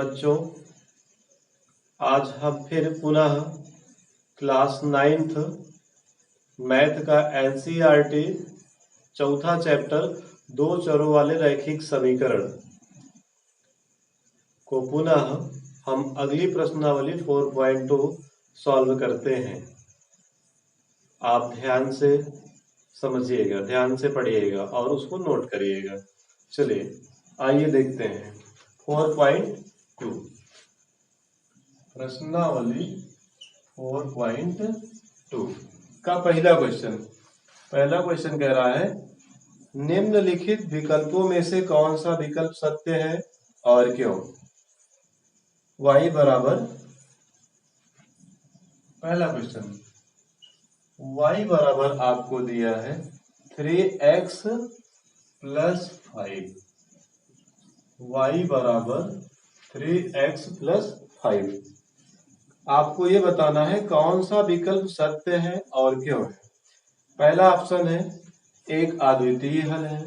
बच्चों, आज हम फिर पुनः क्लास 9th मैथ का एनसीईआरटी चौथा चैप्टर दो चरों वाले रैखिक समीकरण को पुनः हम अगली प्रश्नावली 4.2 सॉल्व करते हैं। आप ध्यान से समझिएगा, ध्यान से पढ़िएगा और उसको नोट करिएगा। चलिए आइए देखते हैं 4.2 प्रश्नावली 4.2 का पहला क्वेश्चन कह रहा है निम्नलिखित विकल्पों में से कौन सा विकल्प सत्य है और क्यों। y बराबर, पहला क्वेश्चन y बराबर आपको दिया है 3x प्लस 5। y बराबर 3x प्लस 5। आपको ये बताना है कौन सा विकल्प सत्य है और क्यों है। पहला ऑप्शन है एक अद्वितीय हल है।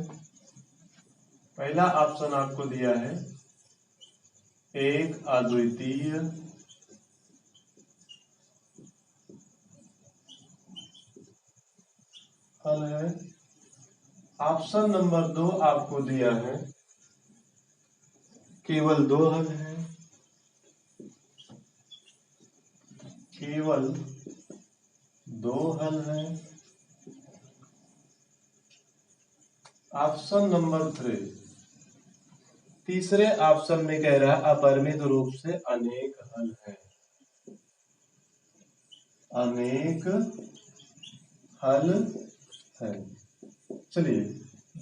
पहला ऑप्शन आपको दिया है एक अद्वितीय हल है। ऑप्शन नंबर 2 आपको दिया है केवल दो हल है, केवल दो हल है। ऑप्शन नंबर 3 तीसरे ऑप्शन में कह रहा है अपरिमित रूप से अनेक हल है, अनेक हल है। चलिए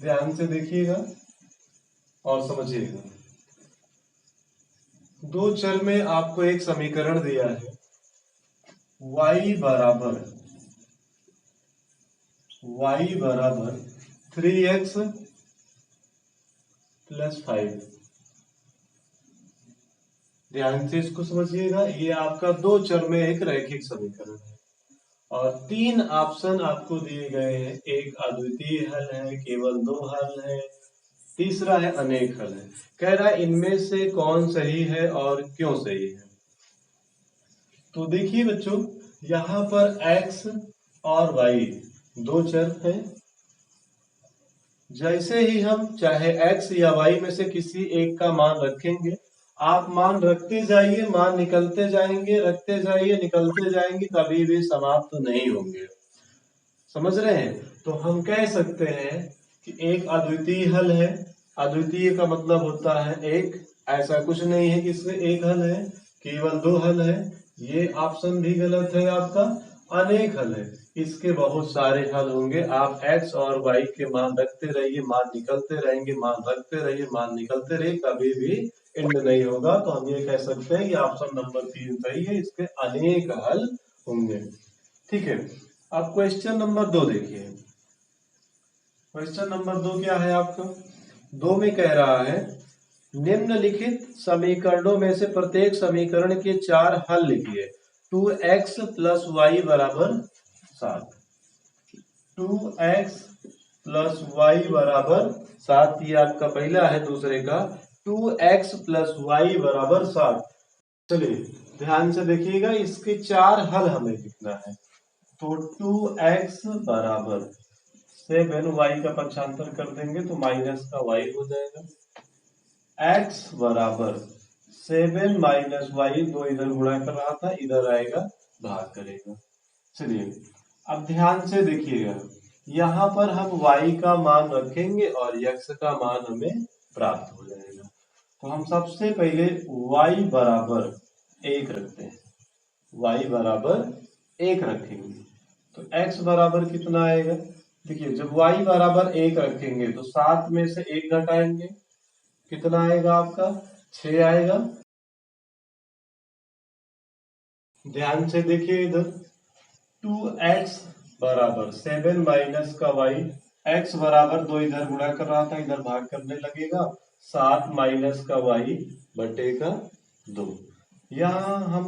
ध्यान से देखिएगा और समझिएगा। दो चर में आपको एक समीकरण दिया है y बराबर 3x प्लस 5। ध्यान से इसको समझिएगा। ये आपका दो चर में एक रैखिक समीकरण है और तीन ऑप्शन आपको दिए गए हैं। एक अद्वितीय हल है, केवल दो हल है, तीसरा है अनेक हल है। कह रहा है इनमें से कौन सही है और क्यों सही है। तो देखिए बच्चों, यहाँ पर x और y दो चर हैं। जैसे ही हम चाहे x या y में से किसी एक का मान रखेंगे, आप मान रखते जाइए, मान निकलते जाएंगे, रखते जाइए, निकलते जाएंगे, कभी भी समाप्त नहीं होंगे। समझ रहे हैं। तो हम कह सकते हैं कि एक अद्वितीय हल है। अद्वितीय का मतलब होता है एक, ऐसा कुछ नहीं है कि इसमें एक हल है, केवल दो हल है। ये ऑप्शन भी गलत है आपका। अनेक हल है, इसके बहुत सारे हल होंगे। आप x और y के मान रखते रहिए, मान निकलते रहेंगे, मान रखते रहिए, मान निकलते रहिए, कभी भी एंड नहीं होगा। तो हम ये कह सकते हैं कि ऑप्शन नंबर 3 सही है, इसके अनेक हल होंगे। ठीक है। अब क्वेश्चन नंबर 2 देखिए। क्वेश्चन नंबर 2 क्या है आपका। 2 में कह रहा है निम्नलिखित समीकरणों में से प्रत्येक समीकरण के 4 हल लिखिए। 2x प्लस वाई बराबर 7। 2x प्लस वाई बराबर 7 ये आपका पहला है। दूसरे का 2x प्लस वाई बराबर 7। चलिए ध्यान से देखिएगा, इसके 4 हल हमें लिखना है। तो 2x बराबर 7, y का पक्षांतर कर देंगे तो माइनस का y हो जाएगा। x बराबर 7 माइनस y, दो इधर गुणा कर रहा था, इधर आएगा भाग करेगा। चलिए अब ध्यान से देखिएगा, यहाँ पर हम y का मान रखेंगे और x का मान हमें प्राप्त हो जाएगा। तो हम सबसे पहले y बराबर 1 रखते हैं। y बराबर 1 रखेंगे तो x बराबर कितना आएगा। देखिए जब y बराबर 1 रखेंगे तो 7 में से 1 घटाएंगे, कितना आएगा आपका 6 आएगा। ध्यान से देखिए इधर 2x बराबर 7 माइनस का y, x बराबर 2 इधर गुणा कर रहा था, इधर भाग करने लगेगा। 7 माइनस का y बटे का 2। यहाँ हम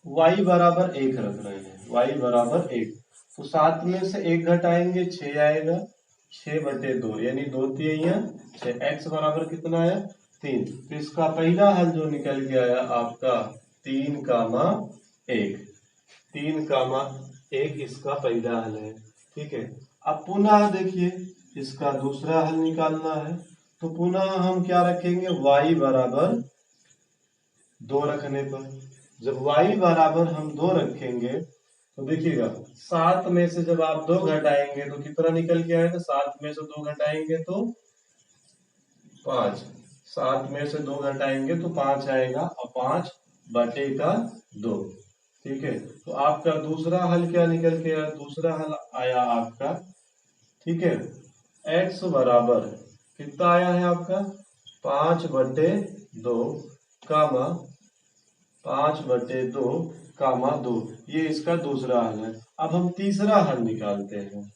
y बराबर 1 रख रहे हैं, y बराबर 1 तो 7 में से 1 घटाएंगे 6 आएगा। 6 बटे 2 यानी 2 तिहाई 6। x बराबर कितना आया 3। तो इसका पहला हल जो निकल के आया आपका 3, 1। 3, 1 इसका पहला हल है। ठीक है, अब पुनः देखिए इसका दूसरा हल निकालना है। तो पुनः हम क्या रखेंगे, y बराबर 2 रखने पर, जब y बराबर हम 2 रखेंगे तो देखिएगा 7 में से जब आप 2 घटाएंगे तो कितना निकल के आएगा, 7 में से 2 घटाएंगे तो 5। 7 में से 2 घटाएंगे तो 5 आएगा, और 5/2। ठीक है, तो आपका दूसरा हल क्या निकल के आया, दूसरा हल आया आपका, ठीक है, x बराबर कितना आया है आपका 5/2 कामा 5/2 ये इसका दूसरा हल है। अब हम तीसरा हल निकालते हैं।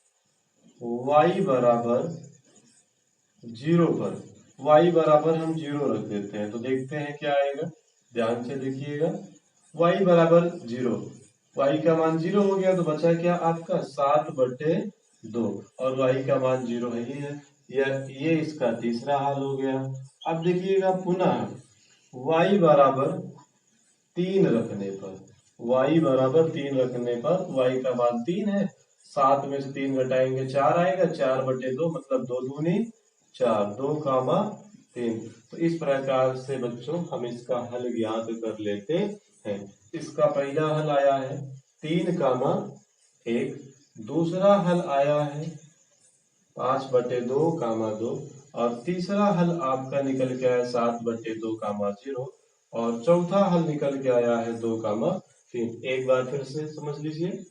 y बराबर 0 पर, y बराबर हम 0 रख देते हैं, तो देखते हैं क्या आएगा, ध्यान से देखिएगा। y बराबर 0, y का मान 0 हो गया, तो बचा क्या आपका 7/2, और y का मान 0 है, ये इसका तीसरा हल हो गया। अब देखिएगा पुनः y बराबर 3 रखने पर, y बराबर 3 रखने पर, y का मान 3 है, 7 में से 3 घटाएंगे 4 आएगा, 4/2 मतलब 2 दूनी 4, 2, 3। तो इस प्रकार से बच्चों हम इसका हल ज्ञात कर लेते हैं। इसका पहला हल आया है 3, 1, दूसरा हल आया है 5/2, 2, और तीसरा हल आपका निकल के आया 7/2, 0, और चौथा हल निकल के आया है 2, 3। एक बार फिर से समझ लीजिए,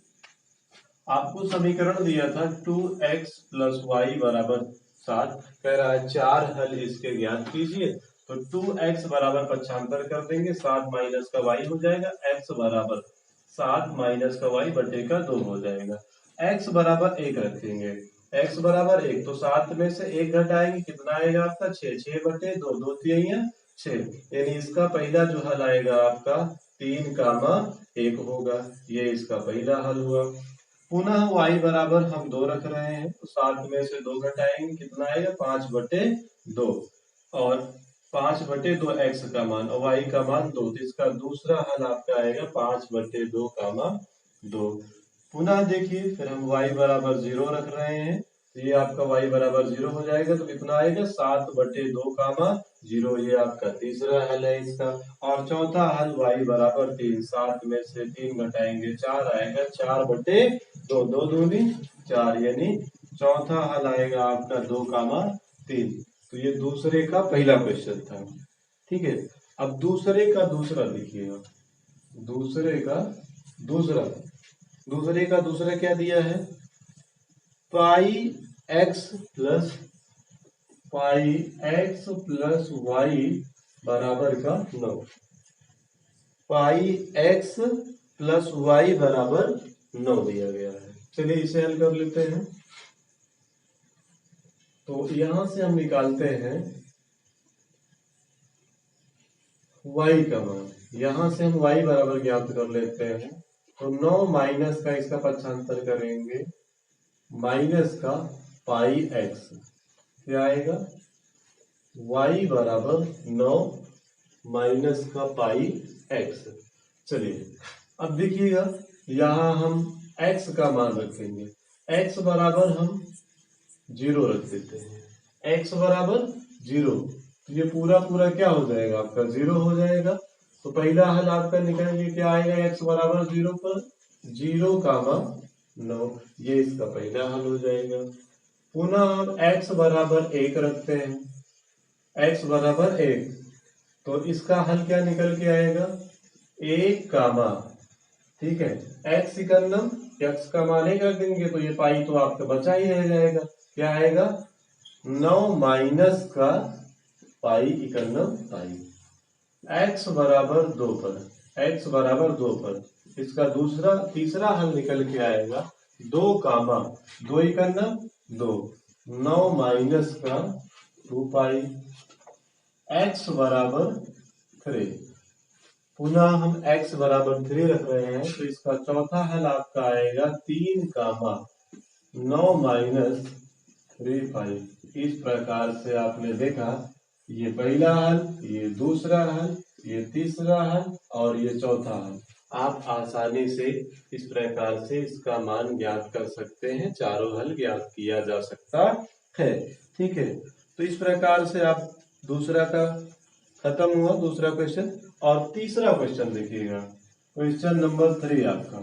आपको समीकरण दिया था 2x + y बराबर 7, कह रहा है 4 हल इसके ज्ञात कीजिए। तो 2x बराबर पक्षांतर कर देंगे, 7 माइनस का y हो जाएगा, x बराबर 7 माइनस का y बटे का 2 हो जाएगा। x बराबर 1 रखेंगे, x बराबर 1, तो 7 में से 1 घटाएंगे, कितना आएगा आपका 6, 6/2, 2 3 6, यानी इसका पहला जो हल आएगा आपका 3, 1 होगा, ये इसका पहला हल हुआ। पुनः y बराबर हम 2 रख रहे हैं, तो 7 में से 2 घटाएंगे, कितना आएगा 5/2, और 5/2 x का मान और y का मान 2, तो इसका दूसरा हल आपका आएगा 5/2, 2। पुनः देखिए फिर हम y बराबर 0 रख रहे हैं, तो ये आपका y बराबर 0 हो जाएगा, तो कितना आएगा 7/2, 0, ये आपका तीसरा हल है इसका। और चौथा हल y बराबर 3, 7 में से 3 घटाएंगे 4 आएगा, 4/2, 2 दूनी 4, यानी चौथा हल आएगा आपका 2, 3। तो ये दूसरे का पहला क्वेश्चन था। ठीक है, अब दूसरे का दूसरा देखिएगा, दूसरे का दूसरा क्या दिया है, πx प्लस y बराबर का 9, πx प्लस y बराबर 9 दिया गया है। चलिए इसे हल कर लेते हैं। तो यहां से हम निकालते हैं y का मान, यहां से हम y बराबर ज्ञात कर लेते हैं। तो 9 माइनस का इसका पक्षांतर करेंगे, माइनस का πx, क्या आएगा y बराबर 9 माइनस का πx। चलिए अब देखिएगा, यहां हम x का मान रखेंगे, x बराबर हम 0 रख देते हैं, x बराबर 0, तो ये पूरा पूरा क्या हो जाएगा आपका 0 हो जाएगा। तो पहला हल आपका निकल के क्या आएगा, x बराबर 0 पर 0, 9, ये इसका पहला हल हो जाएगा। पुनः हम x बराबर 1 रखते हैं, x बराबर 1, तो इसका हल क्या निकल के आएगा 1, ठीक है, x इकन्नम, x का मान 1 रख देंगे, तो ये पाई तो आपका बचा ही रह जाएगा, क्या आएगा 9 माइनस का पाई इकन्नम पाई। x बराबर 2 पर, x बराबर 2 पर इसका तीसरा हल निकल के आएगा 2, 2 2, 9 माइनस का 2 पाई, x बराबर 3। पुनः हम x बराबर 3 रख रहे हैं, तो इसका चौथा हल आपका आएगा 3, 9 माइनस 3 पाई। इस प्रकार से आपने देखा ये पहला हल, ये दूसरा हल, ये तीसरा हल और ये चौथा हल। आप आसानी से इस प्रकार से इसका मान ज्ञात कर सकते हैं, चारों हल ज्ञात किया जा सकता है। ठीक है, तो इस प्रकार से आप दूसरा का खत्म हुआ दूसरा क्वेश्चन। और तीसरा क्वेश्चन देखिएगा, क्वेश्चन नंबर 3 आपका।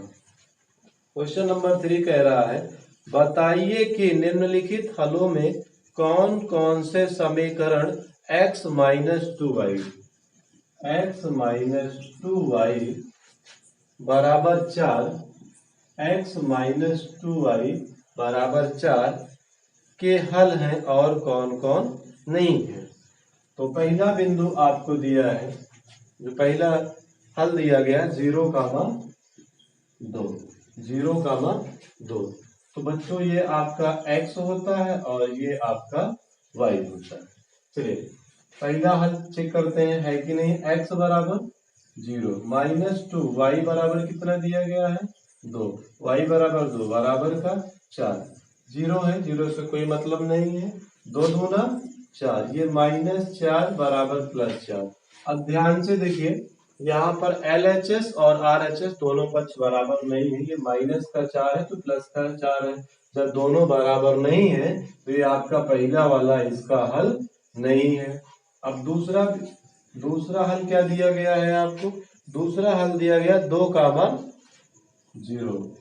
क्वेश्चन नंबर 3 कह रहा है, बताइए कि निम्नलिखित हलों में कौन कौन से समीकरण x माइनस 2y बराबर 4 x माइनस 2y बराबर 4 के हल हैं और कौन कौन नहीं है। तो पहला बिंदु आपको दिया है, जो पहला हल दिया गया 0,2, 0,2। तो बच्चों ये आपका x होता है और ये आपका y होता है। चलिए पहला हल चेक करते हैं, है कि नहीं। x बराबर 0 माइनस 2, y बराबर कितना दिया गया है 2, y बराबर 2 बराबर का 4। 0 है, 0 से कोई मतलब नहीं है। 2 दूना 4, ये -4 बराबर +4। अब ध्यान से देखिए, यहाँ पर LHS और RHS दोनों पक्ष बराबर नहीं है। ये माइनस का 4 है तो प्लस का 4 है। जब दोनों बराबर नहीं है तो ये आपका पहला वाला इसका हल नहीं है। अब दूसरा हल क्या दिया गया है आपको। दूसरा हल दिया गया 2,0,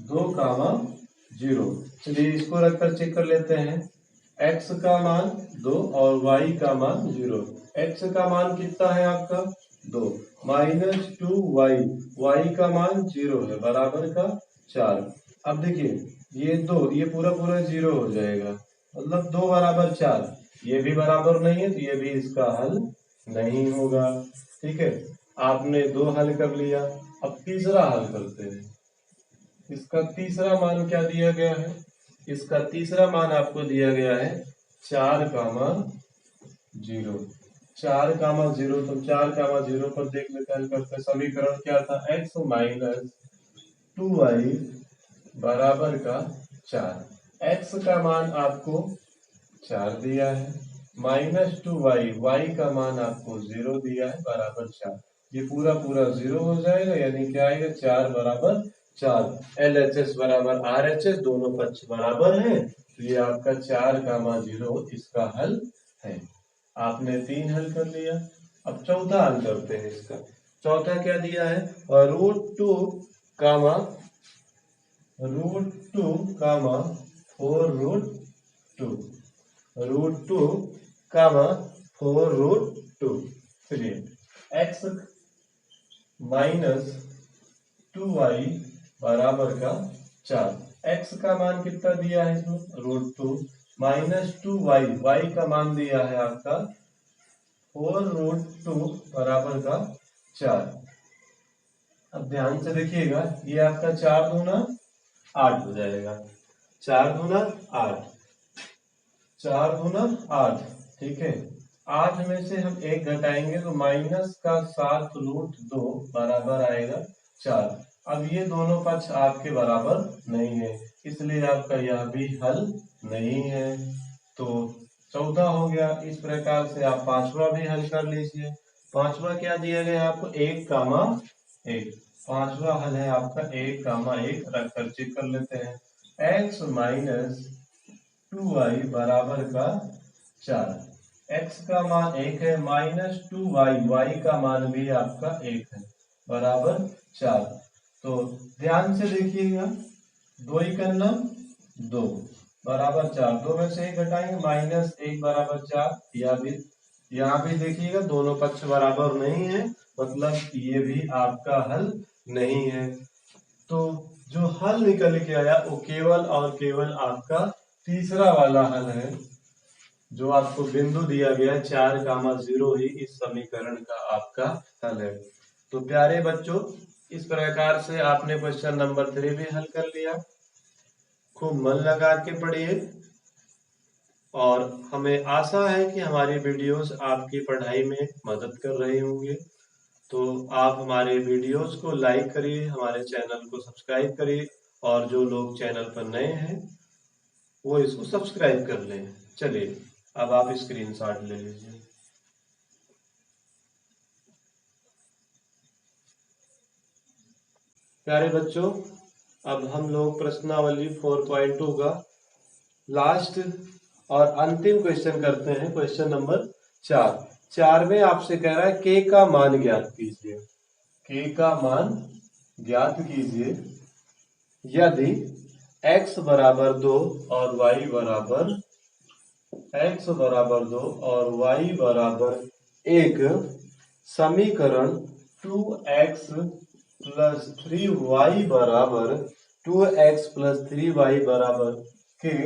2,0। चलिए इसको रखकर चेक कर लेते हैं। x का मान 2 और y का मान 0। x का मान कितना है आपका 2 -2y, y का मान 0 है बराबर का 4। अब देखिए ये 2, ये पूरा पूरा 0 हो जाएगा, मतलब 2 बराबर 4। ये भी बराबर नहीं है तो ये भी इसका हल नहीं होगा। ठीक है, आपने 2 हल कर लिया। अब तीसरा हल करते हैं। इसका तीसरा मान क्या दिया गया है। इसका तीसरा मान आपको दिया गया है 4,0। 4,0, तो 4,0 पर देख लेते हैं करते। समीकरण क्या था, x माइनस 2y बराबर का 4। x का मान आपको 4 दिया है, -2y, y का मान आपको 0 दिया है बराबर 4। ये पूरा पूरा 0 हो जाएगा, यानी क्या आएगा 4 बराबर 4। LHS बराबर RHS दोनों पक्ष बराबर हैं, तो ये आपका 4,0 इसका हल है। आपने 3 हल कर लिया। अब चौथा हल करते हैं इसका। चौथा क्या दिया है, √2, √2, 4√2, √2, 4√2। चलिए x माइनस 2y बराबर का 4। x का मान कितना दिया है इसमें √2, -2y, y का मान दिया है आपका 4√2 बराबर का 4। अब ध्यान से देखिएगा, ये आपका 4 दूना 8 हो जाएगा। 4 दूना 8, 4 दूना 8। ठीक है, 8 में से हम 1 घटाएंगे तो -7√2 बराबर आएगा 4। अब ये दोनों पक्ष आपके बराबर नहीं है, इसलिए आपका यह भी हल नहीं है। तो चौथा हो गया। इस प्रकार से आप पांचवा भी हल कर लीजिए। पांचवा क्या दिया गया है आपको, 1,1। पांचवा हल है आपका 1,1, रखकर चेक कर लेते हैं। x माइनस 2y बराबर का 4। x का मान 1 है, -2y, y का मान भी आपका 1 है बराबर 4। तो ध्यान से देखिएगा, 2 × 2 बराबर 4। 2 में से 1 घटाएंगे, -1 बराबर 4। यहाँ भी देखिएगा दोनों पक्ष बराबर नहीं है, मतलब ये भी आपका हल नहीं है। तो जो हल निकल के आया वो केवल और केवल आपका तीसरा वाला हल है, जो आपको बिंदु दिया गया 4,0 ही इस समीकरण का आपका हल है। तो प्यारे बच्चों, इस प्रकार से आपने क्वेश्चन नंबर 3 भी हल कर लिया। खूब मन लगा के पढ़िए और हमें आशा है कि हमारी वीडियोस आपकी पढ़ाई में मदद कर रहे होंगे। तो आप हमारे वीडियोस को लाइक करिए, हमारे चैनल को सब्सक्राइब करिए और जो लोग चैनल पर नए हैं वो इसको सब्सक्राइब कर लें। चलिए अब आप स्क्रीनशॉट ले लीजिए। प्यारे बच्चों, अब हम लोग प्रश्नावली 4.2 का लास्ट और अंतिम क्वेश्चन करते हैं। क्वेश्चन नंबर 4 में आपसे कह रहा है के का मान ज्ञात कीजिए। के का मान ज्ञात कीजिए यदि x बराबर 2 और y बराबर 1 समीकरण 2x प्लस 3y बराबर 2x प्लस 3y बराबर के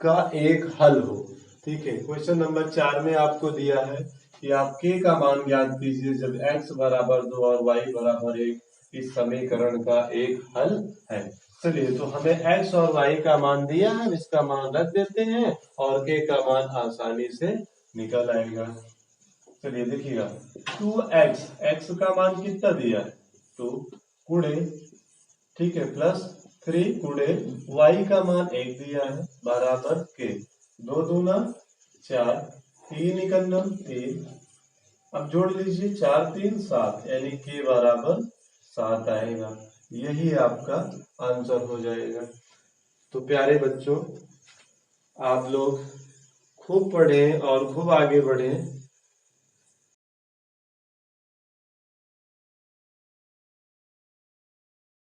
का एक हल हो। ठीक है, क्वेश्चन नंबर 4 में आपको दिया है कि आप के का मान ज्ञात कीजिए जब x बराबर 2 और y बराबर 1 इस समीकरण का एक हल है। चलिए, तो हमें x और y का मान दिया है, इसका मान रख देते हैं और k का मान आसानी से निकल आएगा। चलिए देखिएगा, 2x, x का मान कितना दिया है 2 गुणे, ठीक है, प्लस 3 गुणे y का मान 1 दिया है बराबर के 2 दूना 4, 3 एकम 3, अब जोड़ लीजिए 4 3 7 यानी के बराबर 7 आएगा। यही आपका आंसर हो जाएगा। तो प्यारे बच्चों, आप लोग खूब पढ़ें और खूब आगे बढ़ें।